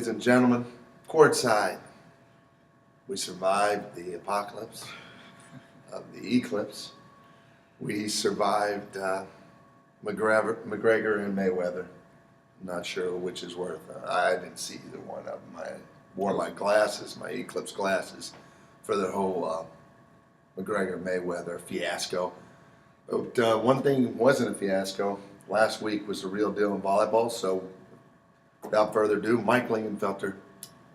Ladies and gentlemen, Courtside. We survived the apocalypse of the eclipse. We survived McGregor and Mayweather. I'm not sure which is worth. I didn't see either one of them. I wore my glasses, my eclipse glasses, for the whole McGregor-Mayweather fiasco. But one thing wasn't a fiasco. Last week was the real deal in volleyball. So without further ado, Mike Lingenfelter,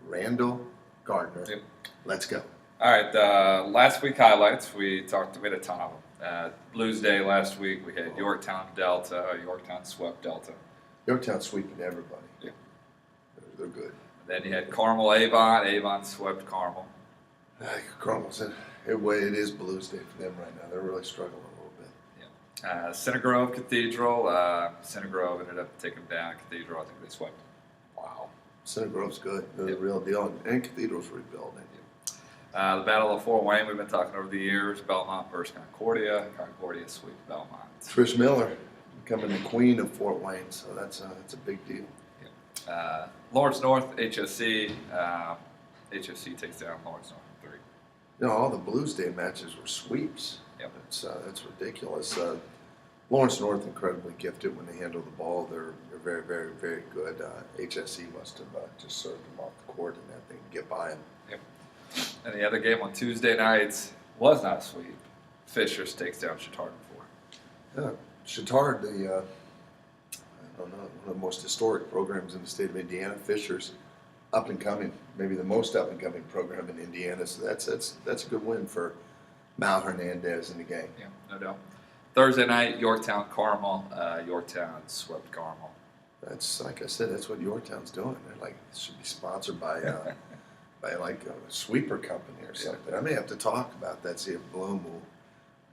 Randall Gardner. Yep. Let's go. All right, last week highlights, we had a ton of them. Blues Day last week, we had Yorktown Delta. Yorktown swept Delta. Yorktown sweeping everybody. Yeah. They're good. Then you had Carmel Avon. Avon swept Carmel. Carmel's it is Blues Day for them right now. They're really struggling a little bit. Yeah. Center Grove Cathedral. Center Grove ended up taking down Cathedral. I think they swept. Wow. Center Grove's good. They're the real deal. And Cathedral's rebuilding. The Battle of Fort Wayne, we've been talking over the years. Belmont versus Concordia. Concordia swept Belmont. Trish Miller becoming the queen of Fort Wayne, so that's a big deal. Yeah. Lawrence North, HSC. HSC takes down Lawrence North in 3. You know, all the Blues Day matches were sweeps. Yep. That's ridiculous. Lawrence North incredibly gifted when they handle the ball. They're very, very, very good. HSC must have just served them off the court and that thing get by them. Yep. And the other game on Tuesday nights was not a sweep. Fishers takes down Chittard in 4. Yeah, Chittard, I don't know, one of the most historic programs in the state of Indiana. Fishers, up and coming, maybe the most up and coming program in Indiana. So that's a good win for Mal Hernandez in the game. Yeah, no doubt. Thursday night, Yorktown Carmel. Yorktown swept Carmel. That's, like I said, that's what Yorktown's doing. They're like, it should be sponsored by like a sweeper company or something. I may have to talk about that, see if Bloom will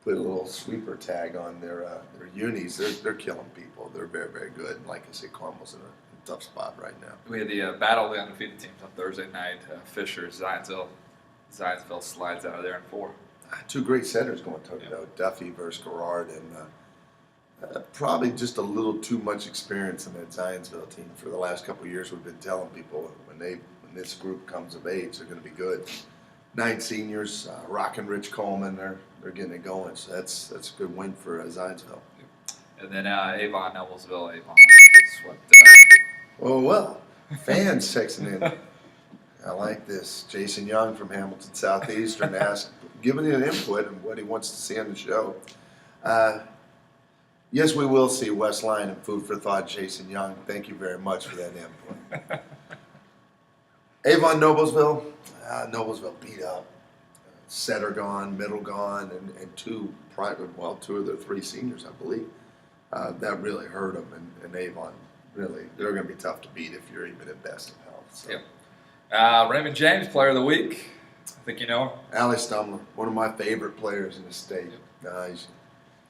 put a little sweeper tag on their unis. They're killing people. They're very, very good. And like I say, Carmel's in a tough spot right now. We had the battle of the undefeated teams on Thursday night. Fishers, Zionsville. Zionsville slides out of there in 4. 2 great setters going toe-to-toe. Duffy versus Garrard, and probably just a little too much experience in that Zionsville team. For the last couple of years, we've been telling people when this group comes of age, they're going to be good. 9 seniors, Rock and Rich Coleman, they're getting it going. So that's a good win for Zionsville. And then Avon, Noblesville, Avon swept. Oh, well, fans texting in. I like this. Jason Young from Hamilton Southeastern giving an input on what he wants to see on the show. Yes, we will see West Line and Food for Thought, Jason Young. Thank you very much for that input. Avon, Noblesville. Noblesville beat up. Setter gone, middle gone, and 2 of their 3 seniors, I believe. That really hurt them, and Avon, really, they're going to be tough to beat if you're even at best of health. So. Yep. Raymond James, Player of the Week. I think you know her. Allie Stumler, one of my favorite players in the state.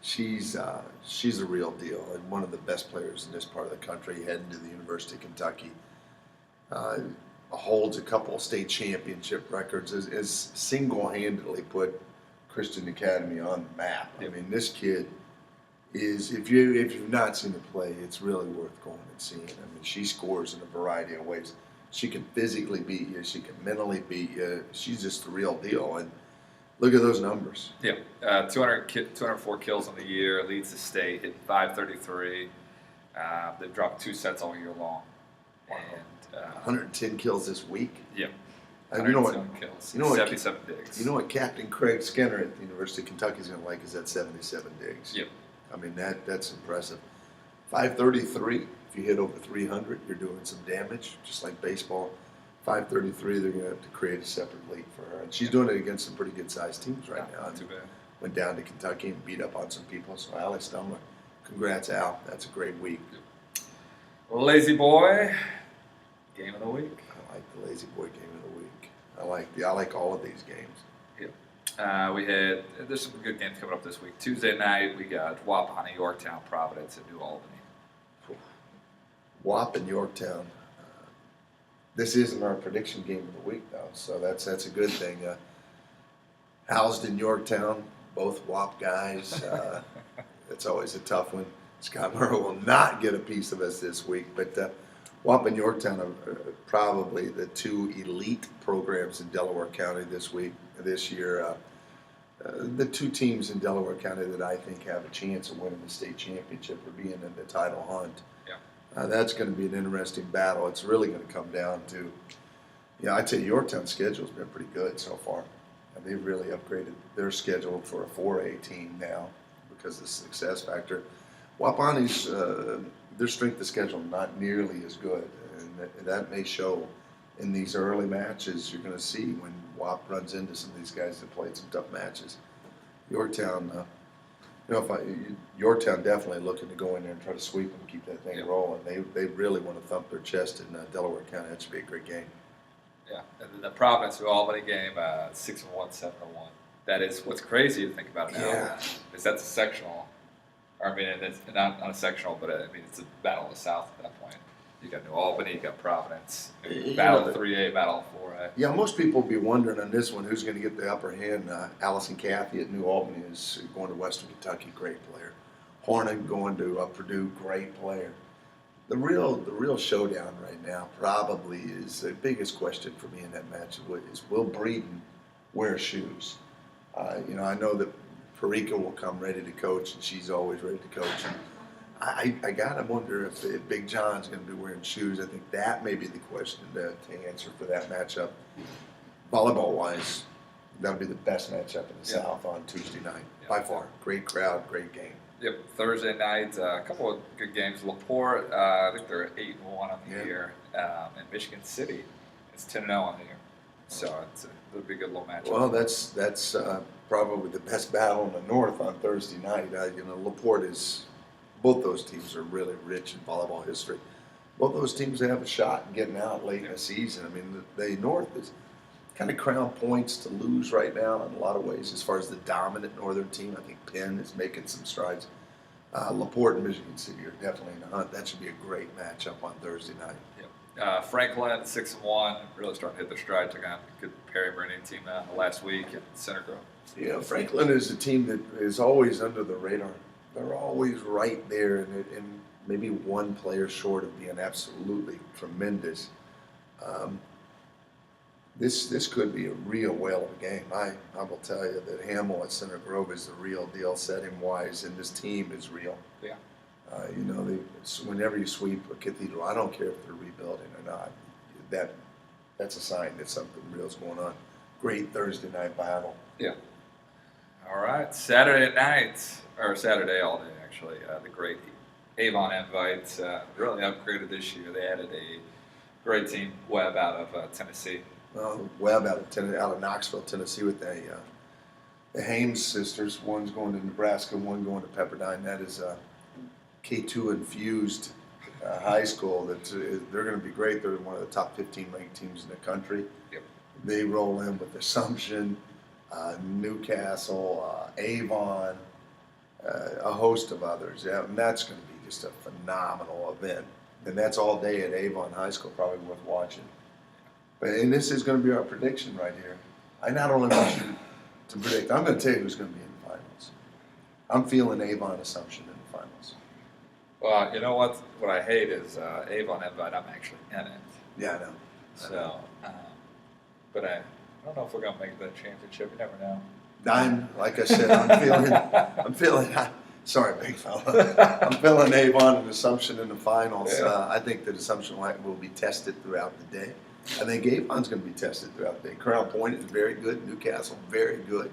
She's a real deal and one of the best players in this part of the country, heading to the University of Kentucky. Holds a couple of state championship records, is single-handedly put Christian Academy on the map. I mean, this kid is, if you've not seen her play, it's really worth going and seeing. I mean, she scores in a variety of ways. She can physically beat you. She can mentally beat you. She's just the real deal. And look at those numbers. Yeah, 204 kills on the year, leads the state, hit 533. They've dropped 2 sets all year long. Wow. And 110 kills this week. Yeah. And you know what? Kills. 77 digs. You know what Captain Craig Skinner at the University of Kentucky is going to like is that 77 digs. Yep. I mean, that's impressive. 533. If you hit over 300, you're doing some damage, just like baseball. 533, they're going to have to create a separate league for her. And she's doing it against some pretty good-sized teams right now. Not too bad. Went down to Kentucky and beat up on some people. So, Allie Stumler, congrats, Al. That's a great week. Lazy Boy, Game of the Week. I like the Lazy Boy Game of the Week. I like all of these games. Yeah. There's some good games coming up this week. Tuesday night, we got Wapahana, Yorktown, Providence, and New Albany. Wap and Yorktown. This isn't our prediction game of the week, though, so that's a good thing. Housed in Yorktown, both Wap guys. It's always a tough one. Scott Murrow will not get a piece of us this week, but Wap and Yorktown are probably the two elite programs in Delaware County this year. The two teams in Delaware County that I think have a chance of winning the state championship or being in the title hunt. Yeah. That's going to be an interesting battle. It's really going to come down to, I'd say Yorktown's schedule's been pretty good so far. And they've really upgraded their schedule for a 4A team now because of the success factor. Wapani's, their strength of schedule not nearly as good. And that may show in these early matches. You're going to see when Wap runs into some of these guys that played some tough matches. Yorktown, Yorktown definitely looking to go in there and try to sweep them, keep that thing rolling. They really want to thump their chest in Delaware County. That should be a great game. Yeah, and then the Providence New Albany game, 6-1, 7-1. That is what's crazy to think about now. Yeah. Is that's a sectional. I mean, it's not a sectional, but it's a battle of the South at that point. You got New Albany, you got Providence, battle 3A, battle 4A. Yeah, most people will be wondering on this one who's going to get the upper hand. Allison Cathy at New Albany is going to Western Kentucky, great player. Hornet going to Purdue, great player. The real showdown right now probably is the biggest question for me in that match is will Breeden wear shoes? I know that Parika will come ready to coach, and she's always ready to coach. And I gotta wonder if Big John's going to be wearing shoes. I think that may be the question to answer for that matchup. Volleyball-wise, that'll be the best matchup in the South on Tuesday night by far. Great crowd, great game. Yep, Thursday night, a couple of good games. LaPorte, I think they're 8-1 on the year, and Michigan City is 10-0 on the year. So it'll be a good little matchup. Well, that's probably the best battle in the North on Thursday night. LaPorte is. Both those teams are really rich in volleyball history. Both those teams have a shot in getting out late in the season. I mean, the North is kind of crown points to lose right now in a lot of ways as far as the dominant Northern team. I think Penn is making some strides. LaPorte and Michigan City are definitely in the hunt. That should be a great matchup on Thursday night. Yep. Franklin, 6-1, really starting to hit their stride. Took on a good Perry Brennan team last week at Center Grove. Yeah, Franklin is a team that is always under the radar. They're always right there, and maybe one player short of being absolutely tremendous. This could be a real whale of a game. I will tell you that Hamill at Center Grove is the real deal, setting-wise, and this team is real. Yeah. Whenever you sweep a Cathedral, I don't care if they're rebuilding or not. That's a sign that something real's going on. Great Thursday night battle. Yeah. All right, Saturday all day actually. The great Avon Invites really upgraded this year. They added a great team, Webb out of Tennessee. Webb out of Knoxville, Tennessee, with the Hames sisters. One's going to Nebraska, one going to Pepperdine. That is K2 infused high school. They're going to be great. They're one of the top 15 ranked teams in the country. Yep. They roll in with Assumption, Newcastle, Avon, a host of others. Yeah, and that's going to be just a phenomenal event. And that's all day at Avon High School, probably worth watching. And this is going to be our prediction right here. I not only want you to predict, I'm going to tell you who's going to be in the finals. I'm feeling Avon Assumption in the finals. Well, you know what? What I hate is Avon Invite. I'm actually in it. Yeah, I know. So, but I don't know if we're going to make the championship. You never know. Like I said, I'm feeling. Sorry, big fella. I'm feeling Avon and Assumption in the finals. Yeah. I think that Assumption will be tested throughout the day. I think Avon's going to be tested throughout the day. Crown Point is very good. Newcastle, very good.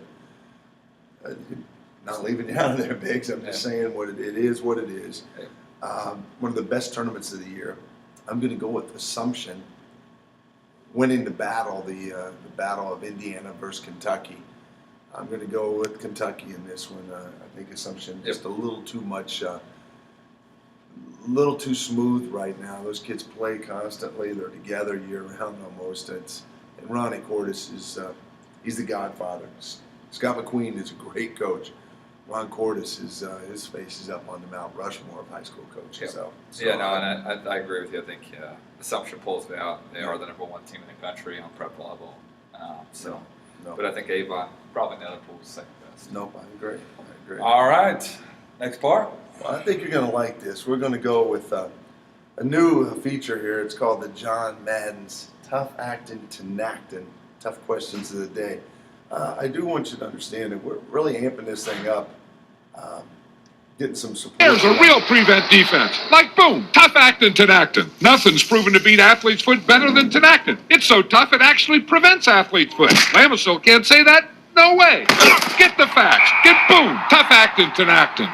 Not leaving you out of there, Biggs. I'm just saying what it is. What it is. One of the best tournaments of the year. I'm going to go with Assumption winning the battle, the battle of Indiana versus Kentucky. I'm going to go with Kentucky in this one. I think Assumption just a little too much, little too smooth right now. Those kids play constantly. They're together year-round almost. And Ronnie Cordes is he's the godfather. Scott McQueen is a great coach. Ron Cordes is his face is up on the Mount Rushmore of high school coaches. And I agree with you. I think Assumption pulls it out. They are the number one team in the country on prep level. But I think Avon probably the other pool is second best. Nope, I agree. All right, next part. Well, I think you're going to like this. We're going to go with a new feature here. It's called the John Madden's Tough Actin' to Nactin, Tough Questions of the Day. I do want you to understand that we're really amping this thing up, getting some support. There's a real prevent defense. Like boom, tough actin' tenactin. Nothing's proven to beat athlete's foot better than tenactin. It's so tough it actually prevents athlete's foot. Lamisil can't say that? No way. Get the facts. Get boom, tough actin' tenactin.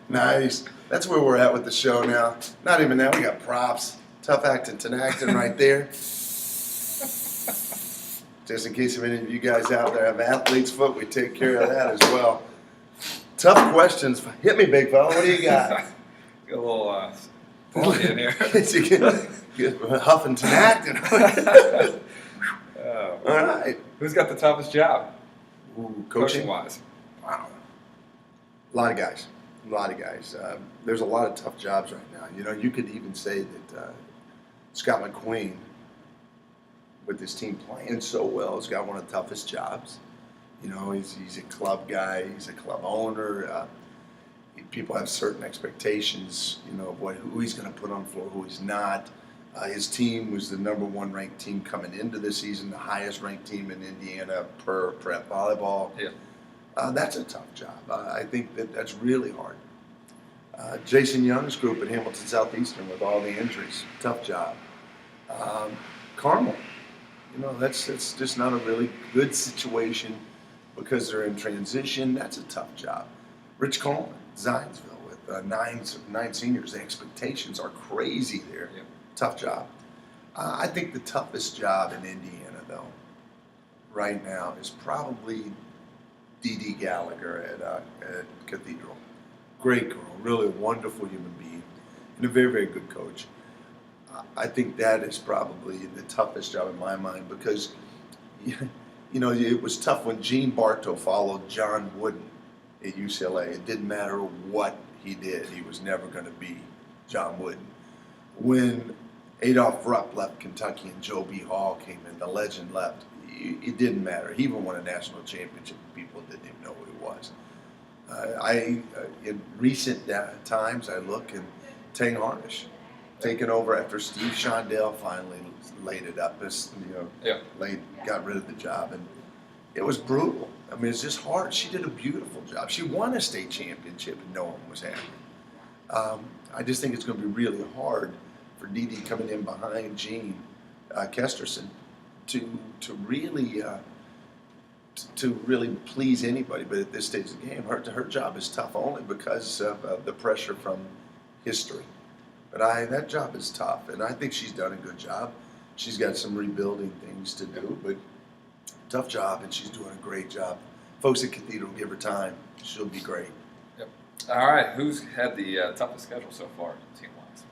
Nice. That's where we're at with the show now. Not even that, we got props. Tough actin' tenactin right there. Just in case any of you guys out there have athlete's foot, we take care of that as well. Tough questions. Hit me, big fella. What do you got? Got a little funny in here. Get huffing tenactin. All right. Who's got the toughest job? Ooh, Coaching wise. Wow. A lot of guys. There's a lot of tough jobs right now. You know, you could even say that Scott McQueen, with his team playing so well, has got one of the toughest jobs. You know, he's a club guy. He's a club owner. People have certain expectations, you know, of who he's going to put on the floor, who he's not. His team was the #1 ranked team coming into the season, the highest ranked team in Indiana per prep volleyball. Yeah. That's a tough job. I think that's really hard. Jason Young's group at Hamilton Southeastern with all the injuries, tough job. Carmel, you know, that's just not a really good situation because they're in transition. That's a tough job. Rich Coleman, Zionsville with nine seniors. The expectations are crazy there. Yeah. Tough job. I think the toughest job in Indiana, though, right now is probably Dee Gallagher at Cathedral. Great girl, really a wonderful human being, and a very, very good coach. I think that is probably the toughest job in my mind because, you know, it was tough when Gene Bartow followed John Wooden at UCLA. It didn't matter what he did. He was never going to be John Wooden. When Adolph Rupp left Kentucky and Joe B. Hall came in, the legend left, it didn't matter. He even won a national championship. People didn't even know who he was. In recent times, I look and Tang Harnish taking over after Steve Shondell finally laid it up, got rid of the job, and it was brutal. I mean, it's just hard. She did a beautiful job. She won a state championship, and no one was happy. I just think it's going to be really hard for Dee coming in behind Gene Kesterson to really please anybody. But at this stage of the game, her job is tough only because of the pressure from history. But that job is tough, and I think she's done a good job. She's got some rebuilding things to do, but tough job, and she's doing a great job. Folks at Cathedral, give her time. She'll be great. Yep. All right. Who's had the toughest schedule so far, team-wise?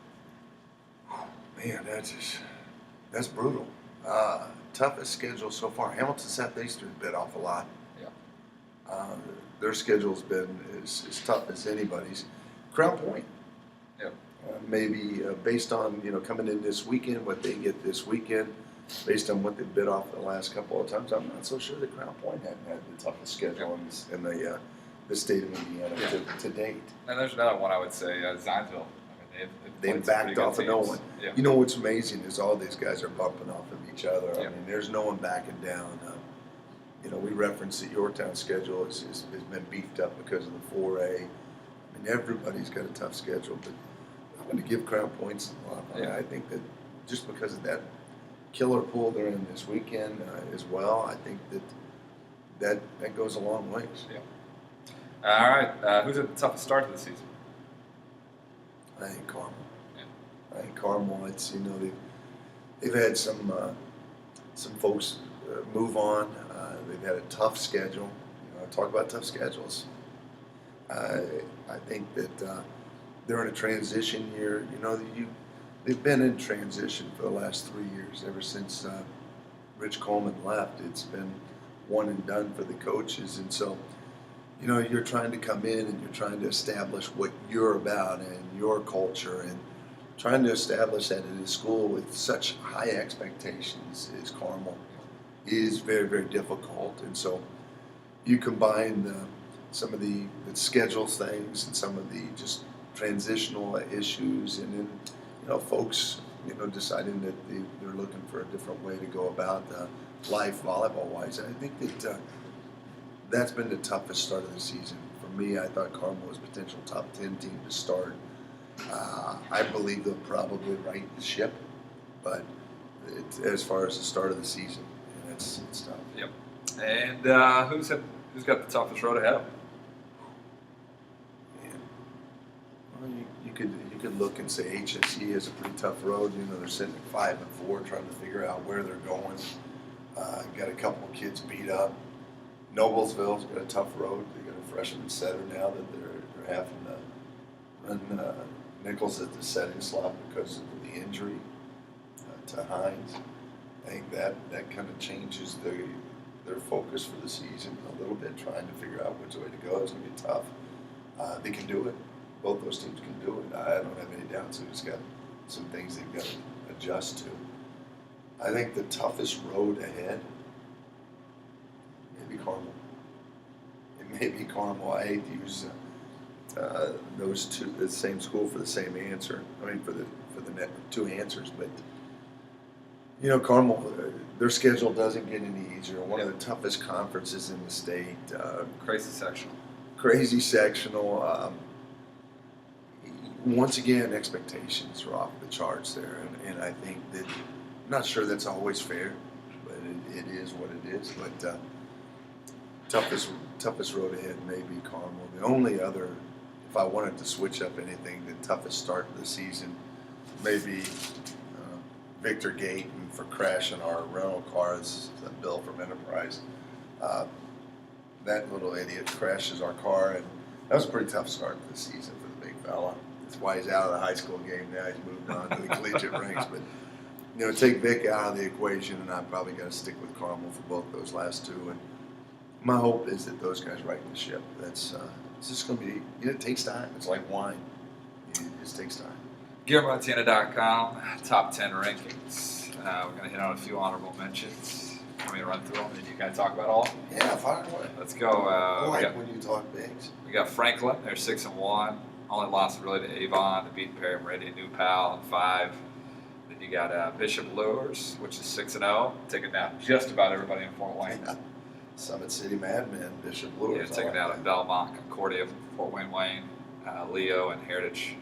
Man, that's brutal. Toughest schedule so far. Hamilton Southeastern bit off a lot. Yeah. Their schedule's been as tough as anybody's. Crown Point. Yep. Maybe based on coming in this weekend, what they get this weekend, based on what they bit off the last couple of times, I'm not so sure that Crown Point hadn't had the toughest schedule in the state of Indiana to date. And there's another one I would say, Zionsville. They've backed off of no one. Yeah. You know what's amazing is all these guys are bumping off of each other. Yeah. I mean, there's no one backing down. We referenced that Yorktown schedule has been beefed up because of the 4A. I mean, everybody's got a tough schedule, but I'm going to give Crown Point some love. Yeah. I think that just because of that killer pool they're in this weekend as well, I think that goes a long ways. Yeah. All right. Who's at the toughest start of the season? I think Carmel. Yeah. I think Carmel. It's they've had some folks move on. They've had a tough schedule. Talk about tough schedules. I think that they're in a transition year. They've been in transition for the last 3 years. Ever since Rich Coleman left, it's been one and done for the coaches, and so. You're trying to come in and you're trying to establish what you're about and your culture, and trying to establish that in a school with such high expectations as Carmel is very, very difficult. And so you combine some of the schedules things and some of the just transitional issues, and then folks deciding that they're looking for a different way to go about life volleyball wise. And I think that that's been the toughest start of the season for me. I thought Carmel was a potential top 10 team to start. I believe they'll probably right the ship, but as far as the start of the season, it's tough. Yep. And who's got the toughest road ahead of them? Well, you could look and say HSE has a pretty tough road. They're sitting at 5-4, trying to figure out where they're going. Got a couple of kids beat up. Noblesville's got a tough road. They got a freshman setter now that they're having to run Nichols at the setting slot because of the injury to Hines. I think that kind of changes their focus for the season a little bit, trying to figure out which way to go. It's going to be tough. They can do it. Both those teams can do it. I don't have any doubts. They've just got some things they've got to adjust to. I think the toughest road ahead, maybe Carmel. It may be Carmel. I hate to use those two, the same school for the same answer. I mean, for the two answers, but Carmel, their schedule doesn't get any easier. One of the toughest conferences in the state. Crazy sectional. Once again, expectations are off the charts there, and I think that I'm not sure that's always fair, but it is what it is. But toughest road ahead may be Carmel. The only other, if I wanted to switch up anything, the toughest start of the season may be Victor Gate for crashing our rental car. This is a bill from Enterprise. That little idiot crashes our car, and that was a pretty tough start to the season for the big fella. That's why he's out of the high school game now. He's moved on to the collegiate ranks. But take Vic out of the equation, and I'm probably going to stick with Carmel for both those last two. And my hope is that those guys right the ship. It's just going to be. It takes time. It's like wine. It just takes time. GearMunciana.com, top 10 rankings. We're going to hit on a few honorable mentions. Want me to run through them? Did you guys talk about all? Yeah, fire away. Let's go. When you talk bigs. We got Franklin. They're 6-1. Only lost really to Avon. They beat Perry Meridian, New Pal, and 5. Then you got Bishop Lures, which is 6-0, taking down just about everybody in Fort Wayne. Yeah. Summit City Madmen, Bishop Lures. Yeah, taking down at Belmont, Concordia, Fort Wayne, Leo, and Heritage.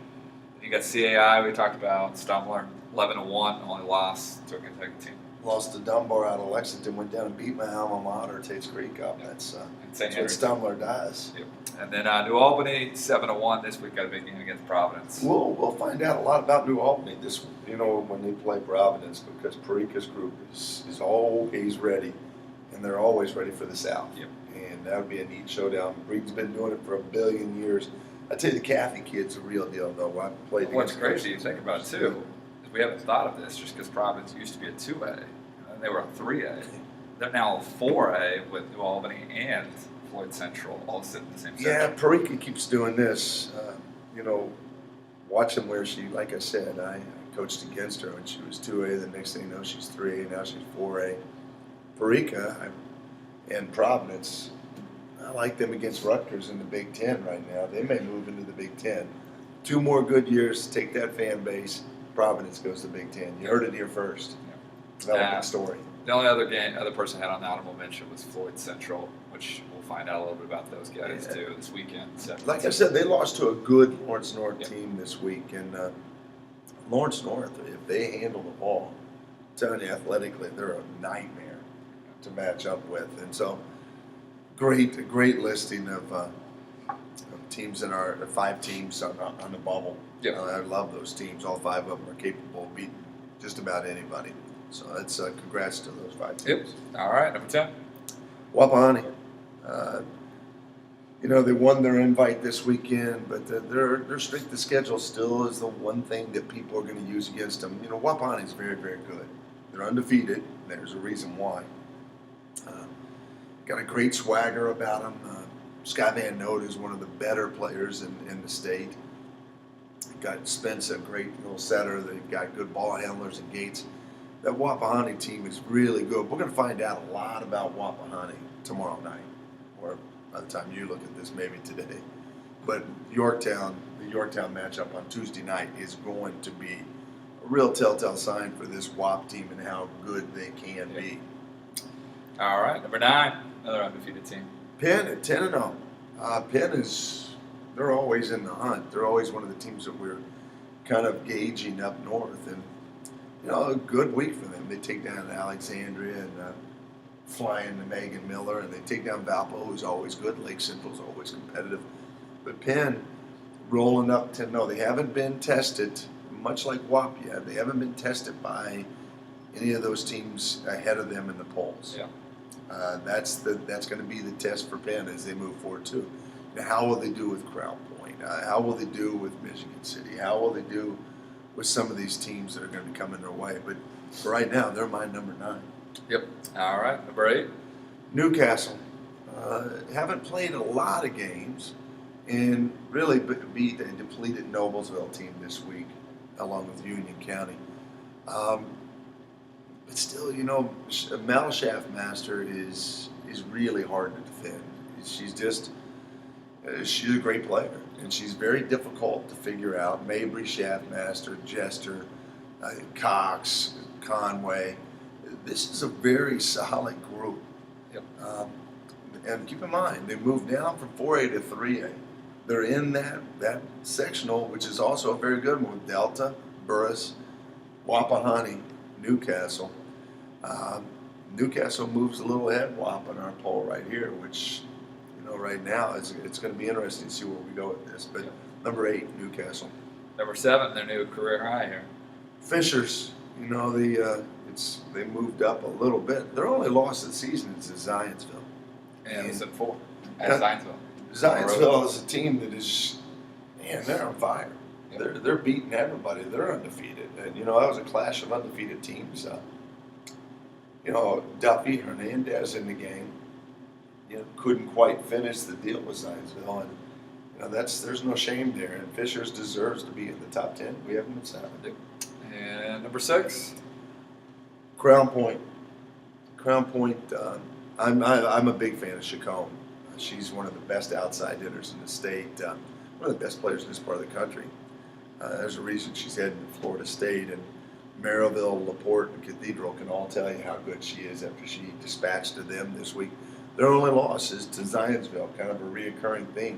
Then you got CAI. We talked about Stumbler, 11-1. Only lost to a Kentucky team. Lost to Dunbar out of Lexington, went down and beat my alma mater, Tate's Creek up. That's what Stumbler does. Yep. And then New Albany, 7-1 this week. Got a big game against Providence. We'll find out a lot about New Albany this when they play Providence, because Parika's group is always ready, and they're always ready for the South. Yep. And that would be a neat showdown. Breed's been doing it for a billion years. I tell you, the Cathy kid's a real deal, though. I played. What's crazy, you think about it too, is we haven't thought of this just because Providence used to be a 2A, and they were a 3A. They're now a 4A with New Albany and Floyd Central all sitting in the same section. Yeah, Parika keeps doing this. Watching where she, like I said, I coached against her when she was 2A. The next thing you know, she's 3A. Now she's 4A. Parika and Providence, I like them against Rutgers in the Big Ten right now. They may move into the Big Ten. 2 more good years, take that fan base. Providence goes to the Big Ten. You heard it here first. Developing story. The only other person I had on the honorable mention was Floyd Central, which we'll find out a little bit about those guys too this weekend. Like I said, they lost to a good Lawrence North team this week, and Lawrence North, if they handle the ball, I'm telling you, athletically, they're a nightmare to match up with. And so, great listing of teams in our 5 teams on the bubble. Yeah. I love those teams. All 5 of them are capable of beating just about anybody. So that's congrats to those 5 teams. Yep. All right, number 10. Wapahani. They won their invite this weekend, but their strength of schedule still is the one thing that people are going to use against them. Wapahani is very, very good. They're undefeated. There's a reason why. Got a great swagger about them. Sky Van Note is one of the better players in the state. Got Spence, a great little setter. They've got good ball handlers and Gates. That Wapahani team is really good. We're going to find out a lot about Wapahani tomorrow night, or by the time you look at this, maybe today. But the Yorktown matchup on Tuesday night is going to be a real telltale sign for this WAP team and how good they can be. All right, number 9, another undefeated team. Penn at 10-0. Penn they're always in the hunt. They're always one of the teams that we're kind of gauging up north. And, a good week for them. They take down Alexandria and fly into Megan Miller, and they take down Valpo, who's always good. Lake Central's always competitive. But Penn rolling up 10-0. They haven't been tested, much like WAP yet. They haven't been tested by any of those teams ahead of them in the polls. Yeah. That's going to be the test for Penn as they move forward too. Now, how will they do with Crown Point? How will they do with Michigan City? How will they do with some of these teams that are going to be coming their way? But for right now, they're my number 9. Yep. All right, number 8. Newcastle haven't played a lot of games and really beat a depleted Noblesville team this week, along with Union County. But still, Mel Schaffmaster is really hard to defend. She's a great player, and she's very difficult to figure out. Mabry, Schaffmaster, Jester, Cox, Conway. This is a very solid group. Yep. And keep in mind, they moved down from 4A to 3A. They're in that sectional, which is also a very good one with Delta, Burris, Wapahani, Newcastle. Newcastle moves a little ahead WAP on our poll right here, which, right now it's going to be interesting to see where we go with this. But number 8, Newcastle. Number 7, their new career high here. Fishers, they moved up a little bit. Their only loss of the season is to Zionsville. And it's at 4. Yeah. At Zionsville. Zionsville is a team that is, they're on fire. Yep. They're beating everybody. They're undefeated. And, that was a clash of undefeated teams. Duffy, Hernandez in the game, couldn't quite finish the deal with Zionsville. And, there's no shame there. And Fishers deserves to be in the top 10. We have them at 7. And number 6. Crown Point. I'm a big fan of Chacon. She's one of the best outside hitters in the state. One of the best players in this part of the country. There's a reason she's heading to Florida State, and Maryville, LaPorte, and Cathedral can all tell you how good she is after she dispatched to them this week. Their only loss is to Zionsville, kind of a reoccurring thing.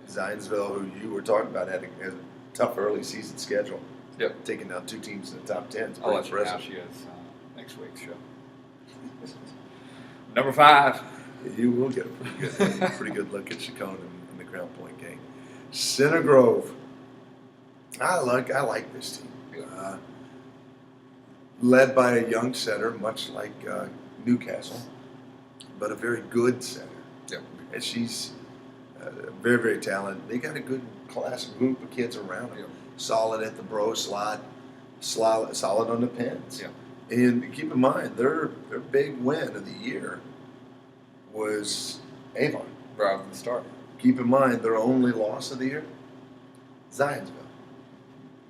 Zionsville, who you were talking about, had a tough early season schedule. Yep. Taking down 2 teams in the top 10. It's I'll pretty let you know how impressive. she is next week's show. Number 5. You will get a pretty good look at Chacon in the Crown Point game. Center Grove. I like this team. Led by a young setter, much like Newcastle, but a very good setter. Yep. And she's very, very talented. They got a good class group of kids around them. Yep. Solid at the bro slot, solid on the pins. Yep. And keep in mind, their big win of the year was Avon. Right from the start. Keep in mind, their only loss of the year, Zionsville.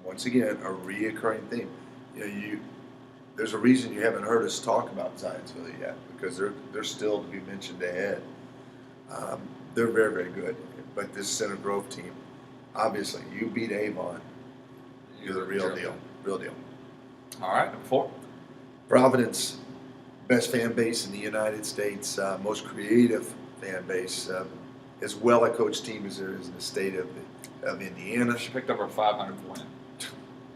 Once again, a reoccurring theme. There's a reason you haven't heard us talk about Zionsville yet, because they're still to be mentioned ahead. They're very, very good. But this Center Grove team, obviously, you beat Avon, you're the real deal. Real deal. All right, number 4. Providence, best fan base in the United States, most creative fan base, as well a coached team as there is in the state of Indiana. She picked up her 500th win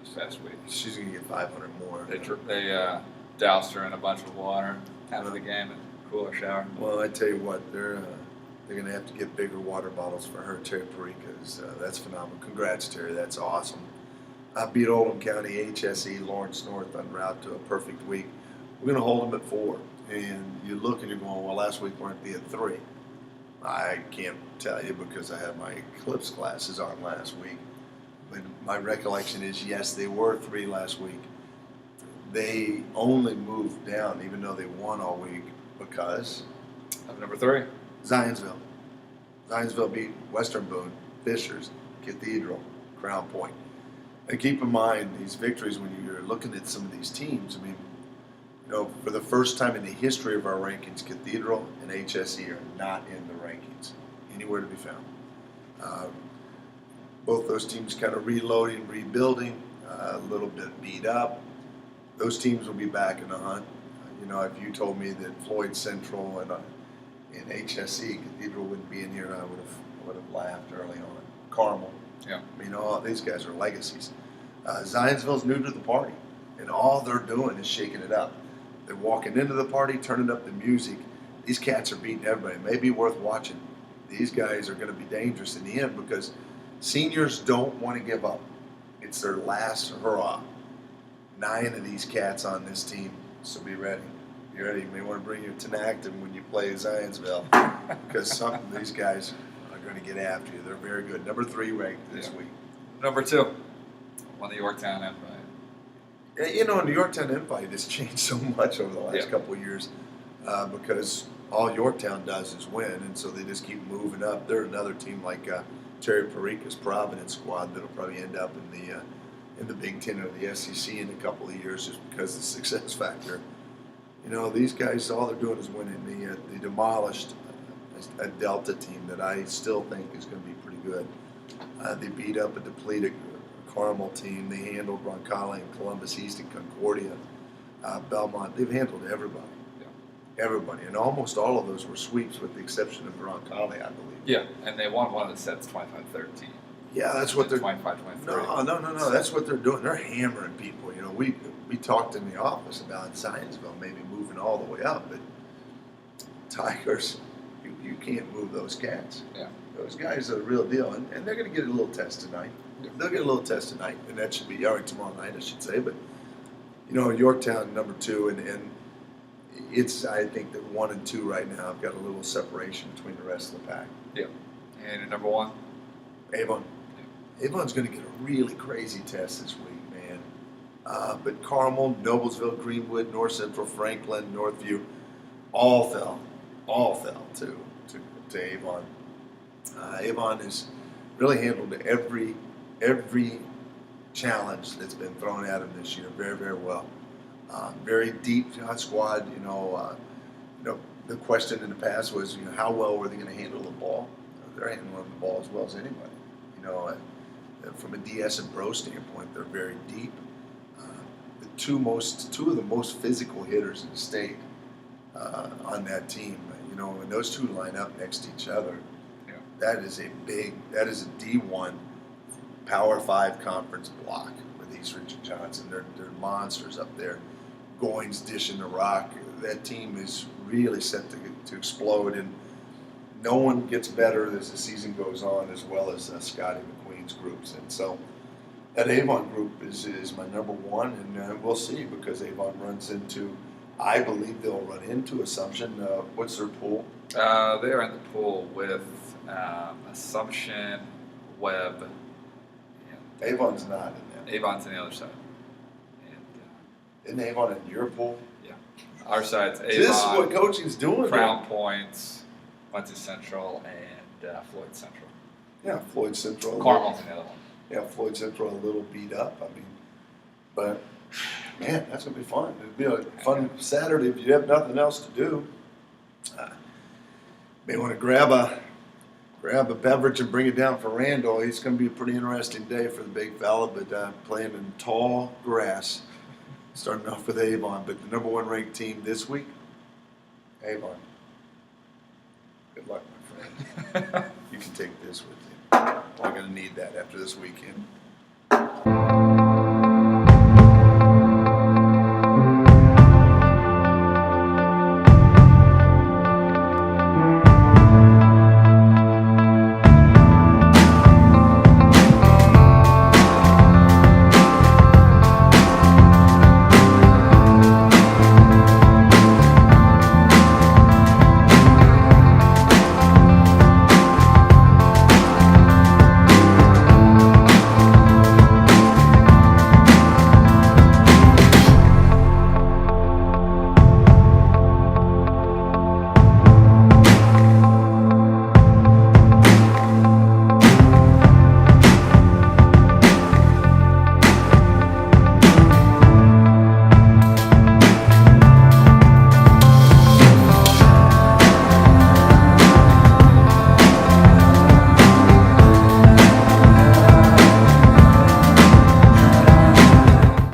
this past week. She's going to get 500 more. They doused her in a bunch of water after the game and cool her shower. Well, I tell you what, they're going to have to get bigger water bottles for her, Terry Perica's. That's phenomenal. Congrats, Terry. That's awesome. I beat Oldham County HSE Lawrence North en route to a perfect week. We're going to hold them at 4. And you look and you're going, well, last week weren't they at 3? I can't tell you because I had my Eclipse classes on last week. But my recollection is, yes, they were 3 last week. They only moved down, even though they won all week, because Of number 3. Zionsville. Zionsville beat Western Boone, Fishers, Cathedral, Crown Point. And keep in mind these victories when you're looking at some of these teams. I mean, for the first time in the history of our rankings, Cathedral and HSE are not in the rankings, anywhere to be found. Both those teams kind of reloading, rebuilding, a little bit beat up. Those teams will be back in the hunt. If you told me that Floyd Central and HSE Cathedral wouldn't be in here, I would have laughed early on. Carmel. Yeah. All these guys are legacies. Zionsville's new to the party, and all they're doing is shaking it up. They're walking into the party, turning up the music. These cats are beating everybody. It may be worth watching. These guys are going to be dangerous in the end because seniors don't want to give up. It's their last hurrah. 9 of these cats on this team, so be ready. Be ready. You may want to bring your Tenactin when you play Zionsville because some of these guys are going to get after you. They're very good. Number 3 ranked this week. Number 2, won the Yorktown Invite. The Yorktown Invite has changed so much over the last couple of years because all Yorktown does is win, and so they just keep moving up. They're another team like Terry Perica's Providence squad that'll probably end up in the Big Ten or the SEC in a couple of years just because of the success factor. These guys, all they're doing is winning. They demolished a Delta team that I still think is going to be pretty good. They beat up a depleted Carmel team. They handled Roncalli and Columbus East and Concordia, Belmont. They've handled everybody. Everybody. And almost all of those were sweeps with the exception of Roncalli, I believe. Yeah, and they won one of the sets 25-13. Yeah, that's what they're 25-23. No. That's what they're doing. They're hammering people. We talked in the office about Zionsville maybe moving all the way up, but Tigers, you can't move those cats. Yeah. Those guys are the real deal, and they're going to get a little test tonight. Yeah. They'll get a little test tonight, and that should be all right tomorrow night, I should say. But Yorktown number 2, and it's I think that 1 and 2 right now have got a little separation between the rest of the pack. Yeah. And your number 1? Avon. Yeah. Avon's going to get a really crazy test this week, man. But Carmel, Noblesville, Greenwood, North Central, Franklin, Northview, all fell to Avon. Avon has really handled every challenge that's been thrown at them this year very, very well. Very deep squad. The question in the past was, how well were they going to handle the ball? They're handling the ball as well as anybody. From a DS and Pro standpoint, they're very deep. The two of the most physical hitters in the state on that team. When those two line up next to each other, that is a D1 Power 5 conference block with East Richard Johnson. They're monsters up there. Goins dishing the rock. That team is really set to explode, and no one gets better as the season goes on, as well as Scotty McQueen's groups. And so that Avon group is my number 1, and we'll see because Avon runs into, I believe they'll run into Assumption. What's their pool? They're in the pool with Assumption, Webb. Avon's not in there. Avon's on the other side. Isn't Avon in your pool? Yeah. Our side's Avon. This is what coaching's doing. Crown Points, Muncie Central, and Floyd Central. Yeah, Floyd Central. Carmel's in the other one. Yeah, Floyd Central a little beat up. But man, that's gonna be fun. It'll be a fun Saturday if you have nothing else to do. May want to grab a beverage and bring it down for Randall. It's going to be a pretty interesting day for the big fella, but playing in tall grass. Starting off with Avon, but the number 1 ranked team this week, Avon. Good luck, my friend. You can take this with you. I'm going to need that after this weekend.